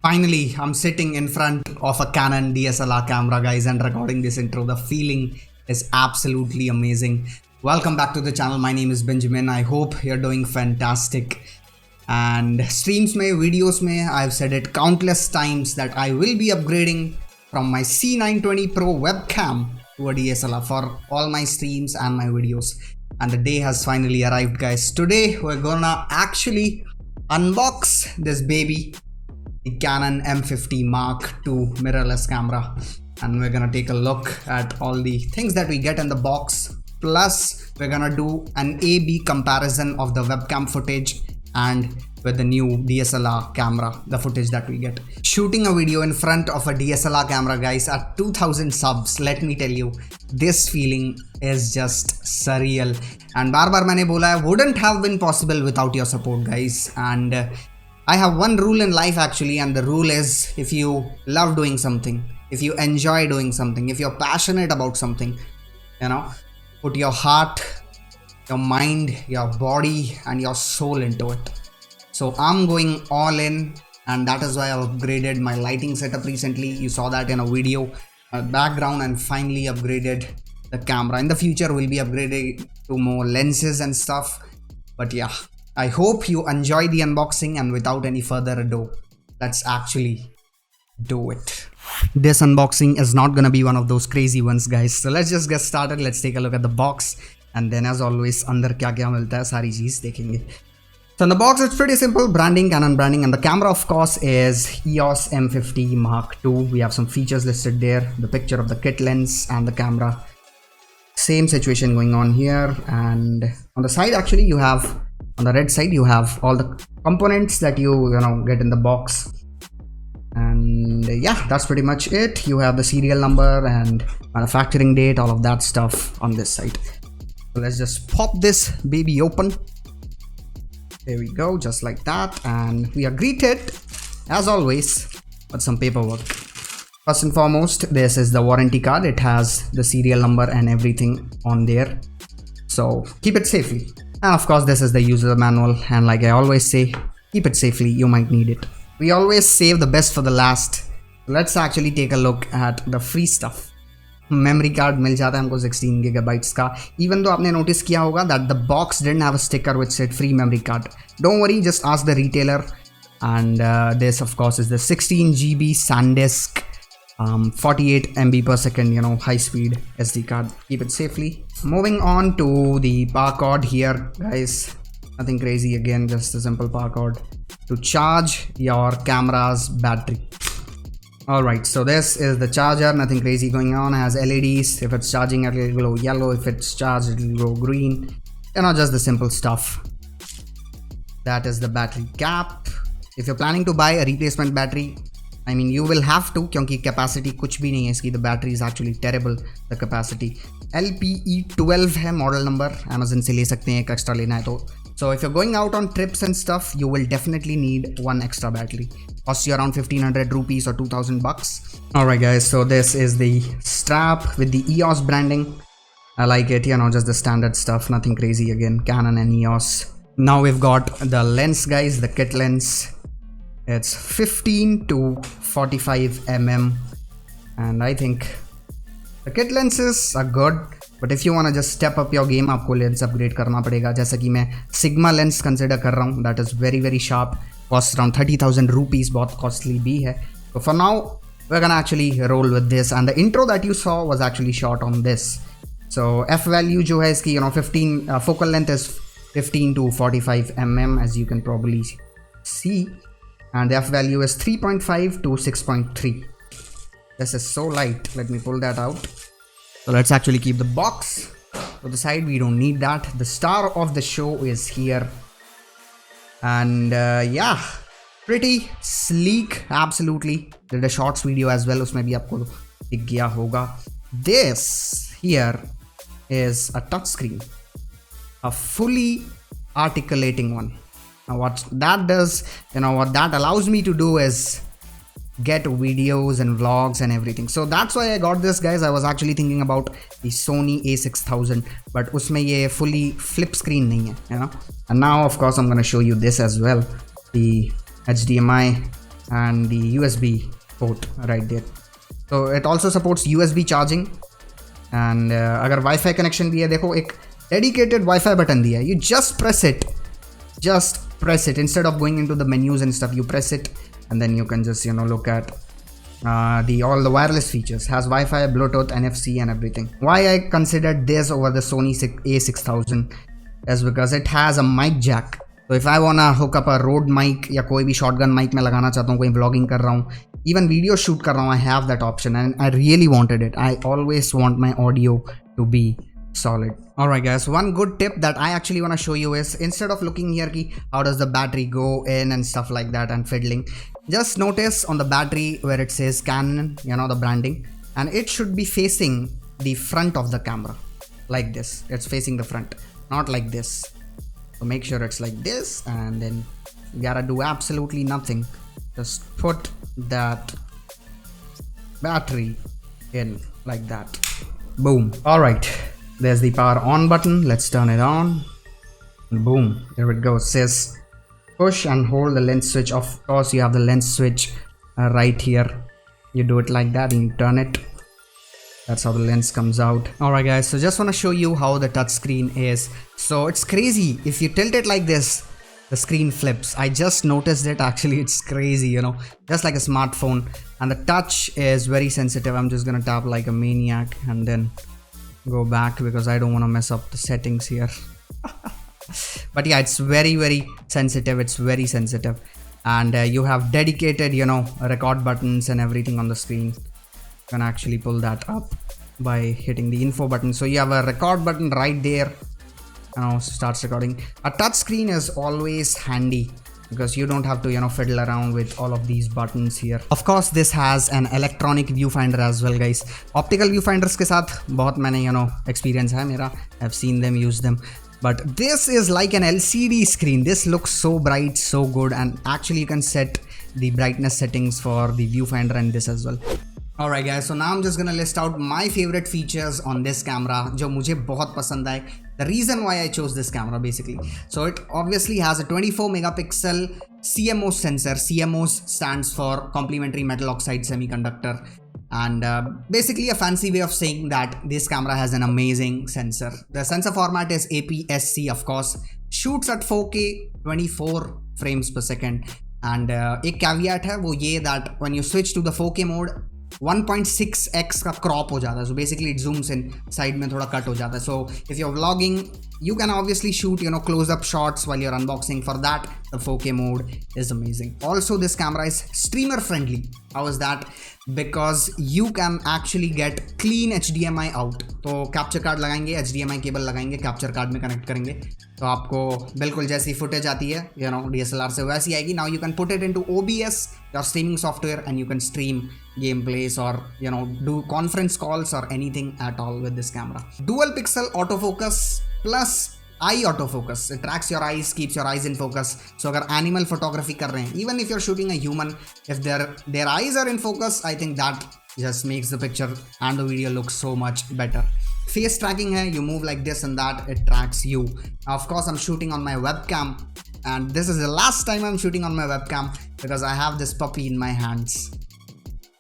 Finally, I'm sitting in front of a Canon DSLR camera, guys, and recording this intro. The feeling is absolutely amazing. Welcome back to the channel. My name is Benjamin. I hope you're doing fantastic. And streams mein, videos mein, I've said it countless times that I will be upgrading from my C920 Pro Webcam to a DSLR for all my streams and my videos. And the day has finally arrived, guys. Today, we're gonna actually unbox this baby, the Canon M50 Mark II mirrorless camera, and we're gonna take a look at all the things that we get in the box. Plus we're gonna do an A/B comparison of the webcam footage and with the new DSLR camera, the footage that we get. Shooting a video in front of a DSLR camera, guys, at 2000 subs, let me tell you, this feeling is just surreal. And बार बार मैंने बोला है, wouldn't have been possible without your support, guys. And I have one rule in life actually, and the rule is, if you love doing something, if you enjoy doing something, if you're passionate about something, you know, put your heart, your mind, your body and your soul into it. So I'm going all in, and that is why I've upgraded my lighting setup recently. You saw that in a video, background, and finally upgraded the camera. In the future we'll be upgrading to more lenses and stuff, but yeah, I hope you enjoy the unboxing, and without any further ado, let's actually do it. This unboxing is not gonna be one of those crazy ones, guys. So let's just get started. Let's take a look at the box, and then as always, अंदर क्या क्या मिलता है सारी चीज देखेंगे. So in the box, it's pretty simple. Branding, Canon branding, and the camera, of course, is EOS M50 Mark II. We have some features listed there. The picture of the kit lens and the camera. Same situation going on here. And on the side, actually, you have, on the red side, you have all the components that you get in the box. And yeah, that's pretty much it. You have the serial number and manufacturing date, all of that stuff on this side. So let's just pop this baby open. There we go, just like that. And we are greeted, as always, with some paperwork. First and foremost, this is the warranty card. It has the serial number and everything on there. So keep it safely. And of course, this is the user manual. And like I always say, keep it safely. You might need it. We always save the best for the last. Let's actually take a look at the free stuff. Memory card मिल जाता है हमको 16 gigabytes का. Even though आपने notice किया होगा that the box didn't have a sticker which said free memory card. Don't worry, just ask the retailer. And this, of course, is the 16 GB SanDisk, 48 MB per second, high speed SD card. Keep it safely. Moving on to the power cord here, guys. Nothing crazy again, just a simple power cord to charge your camera's battery. Alright, so this is the charger. Nothing crazy going on. It has LEDs. If it's charging, it will glow yellow. If it's charged, it will glow green. Just the simple stuff. That is the battery cap. If you're planning to buy a replacement battery, I mean, you will have to, क्योंकि capacity कुछ भी नहीं है इसकी. The battery is actually terrible, the capacity. LPE12 है model number. Amazon से ले सकते हैं, एक extra लेना है तो. So if you're going out on trips and stuff, you will definitely need one extra battery. Costs you around 1500 rupees or 2000 bucks. Alright guys, so this is the strap with the EOS branding. I like it, just the standard stuff, nothing crazy again, Canon and EOS. Now we've got the lens, guys, the kit lens. It's 15 to 45 mm. And I think the kit lenses are good. But if you want to just step up your game, आपको lens upgrade करना पड़ेगा. जैसा कि मैं Sigma lens consider कर रहा हूँ. That is very very sharp. Costs around 30,000 rupees. बहुत costly भी है. So for now, we're gonna actually roll with this. And the intro that you saw was actually shot on this. So f value जो है इसकी, 15 focal length is 15 to 45 mm, as you can probably see. And the f value is 3.5 to 6.3. This is so light. Let me pull that out. So let's actually keep the box to the side. We don't need that. The star of the show is here. And yeah, pretty sleek, absolutely. Did a shorts video as well. उसमें भी आपको दिख गया होगा. This here is a touchscreen, a fully articulating one. Now what that does, what that allows me to do is get videos and vlogs and everything. So that's why I got this, guys. I was actually thinking about the Sony a6000, but usme ye fully flip screen nahi hai, And now of course I'm going to show you this as well, the HDMI and the USB port right there. So it also supports USB charging, and अगर Wi-Fi connection भी है, देखो एक dedicated Wi-Fi button दिया है. You just press it instead of going into the menus and stuff. You press it and then you can just look at all the wireless features. Has Wi-Fi, Bluetooth, NFC and everything. Why I considered this over the Sony A6000 is because it has a mic jack. So if I wanna hook up a Rode mic या कोई भी shotgun mic मैं लगाना चाहता हूँ, कोई vlogging कर रहा हूँ, even video shoot कर रहा हूँ, I have that option and I really wanted it. I always want my audio to be solid. Alright guys, one good tip that I actually want to show you is, instead of looking here ki how does the battery go in and stuff like that and fiddling, just notice on the battery where it says Canon, the branding, and it should be facing the front of the camera like this. It's facing the front, not like this. So make sure it's like this, and then you gotta do absolutely nothing. Just put that battery in like that. Boom. Alright. There's the power on button. Let's turn it on. Boom. There it goes. It says push and hold the lens switch. Of course, you have the lens switch right here. You do it like that and you turn it. That's how the lens comes out. Alright guys, so just want to show you how the touch screen is. So it's crazy. If you tilt it like this, the screen flips. I just noticed it. Actually, it's crazy, just like a smartphone. And the touch is very sensitive. I'm just gonna tap like a maniac and then go back because I don't want to mess up the settings here. But yeah, it's very sensitive. It's very sensitive, and you have dedicated record buttons and everything on the screen. You can actually pull that up by hitting the info button. So you have a record button right there, starts recording. A touch screen is always handy because you don't have to fiddle around with all of these buttons here. Of course, this has an electronic viewfinder as well guys. Optical viewfinders के साथ बहुत मैंने experience है मेरा. I've seen them, used them, but this is like an LCD screen. This looks so bright, so good, and actually you can set the brightness settings for the viewfinder and this as well. Alright guys, so now I'm just gonna list out my favorite features on this camera जो मुझे बहुत पसंद आए. The reason why I chose this camera basically. So it obviously has a 24 megapixel CMOS sensor. CMOS stands for complementary metal oxide semiconductor, and basically a fancy way of saying that this camera has an amazing sensor. The sensor format is APS-C, of course, shoots at 4K 24 frames per second, and एक caveat है वो ये that when you switch to the 4K mode 1.6x का crop हो जाता है. So basically it zooms in, side में थोड़ा cut हो जाता है. So if you're vlogging, you can obviously shoot close-up shots while you're unboxing. For that, the 4K mode is amazing. Also, this camera is streamer friendly. How is that? Because you can actually get clean HDMI out. तो capture card लगाएंगे, HDMI cable लगाएंगे, capture card में connect करेंगे, तो आपको बिल्कुल जैसी footage आती है DSLR से वैसी आएगी. Now you can put it into OBS, your streaming software, and you can stream gameplays or do conference calls or anything at all with this camera. Dual pixel autofocus plus eye autofocus. It tracks your eyes, keeps your eyes in focus. So अगर animal photography कर रहे हैं, even if you're shooting a human, if their eyes are in focus, I think that just makes the picture and the video look so much better. Face tracking hai, you move like this and that, it tracks you. Of course, I'm shooting on my webcam, and this is the last time I'm shooting on my webcam because I have this puppy in my hands.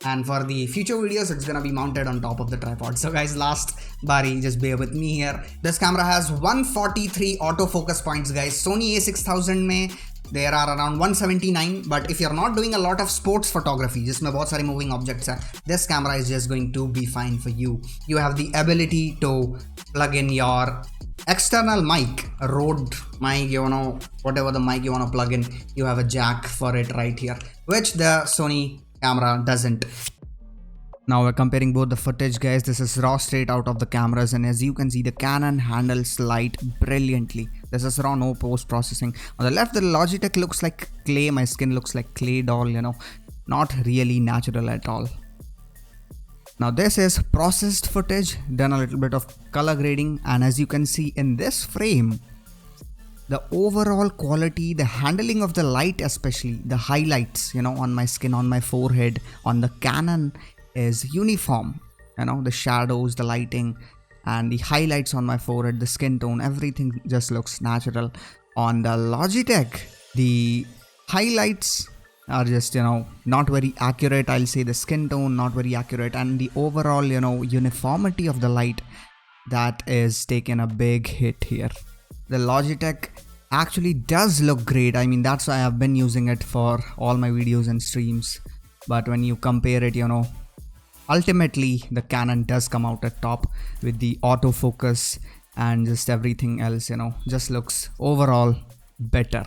And for the future videos, it's gonna be mounted on top of the tripod. So guys, last bari, just bear with me here. This camera has 143 autofocus points guys. Sony A6000 mein there are around 179, but if you're not doing a lot of sports photography, जिसमें बहुत सारे moving objects हैं, this camera is just going to be fine for you. You have the ability to plug in your external mic, a Rode mic, whatever the mic you want to plug in, you have a jack for it right here, which the Sony camera doesn't. Now we're comparing both the footage guys. This is raw straight out of the cameras, and as you can see, the Canon handles light brilliantly. This is raw, no post processing. On the left, the Logitech looks like clay. My skin looks like clay doll, not really natural at all. Now this is processed footage, done a little bit of color grading, and as you can see in this frame, the overall quality, the handling of the light, especially the highlights, on my skin, on my forehead, on the Canon is uniform. The shadows, the lighting, and the highlights on my forehead, the skin tone, everything just looks natural. On the Logitech, the highlights are just, not very accurate. I'll say the skin tone not very accurate, and the overall, uniformity of the light, that is taken a big hit here. The Logitech actually does look great. I mean, that's why I've been using it for all my videos and streams. But when you compare it, ultimately the Canon does come out at top with the autofocus, and just everything else, just looks overall better.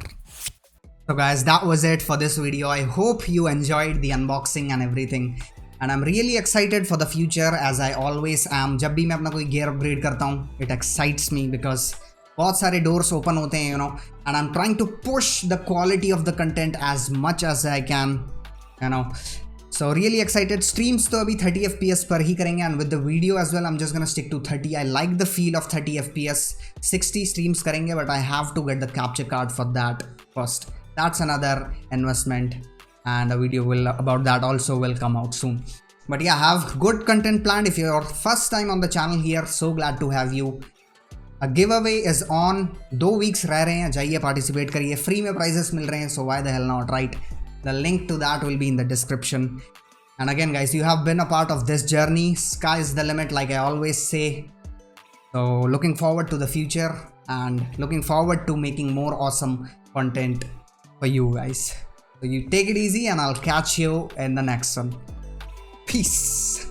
So guys, that was it for this video. I hope you enjoyed the unboxing and everything. And I'm really excited for the future, as I always am. जब भी मैं अपना कोई gear upgrade करता हूँ, it excites me because बहुत सारे doors open होते हैं, and I'm trying to push the quality of the content as much as I can, So really excited. Streams तो अभी 30 FPS पर ही करेंगे, and with the video as well, I'm just gonna stick to 30. I like the feel of 30 FPS. 60 streams करेंगे, but I have to get the capture card for that first. That's another investment, and a video about that also will come out soon. But yeah, have good content planned. If you're first time on the channel here, so glad to have you. A giveaway is on. 2 weeks रह रहे हैं, जाइए participate करिए. Free में prizes मिल रहे हैं, so why the hell not, right? The link to that will be in the description. And again guys, you have been a part of this journey. Sky is the limit, like I always say. So looking forward to the future, and looking forward to making more awesome content for you guys. So you take it easy, and I'll catch you in the next one. Peace.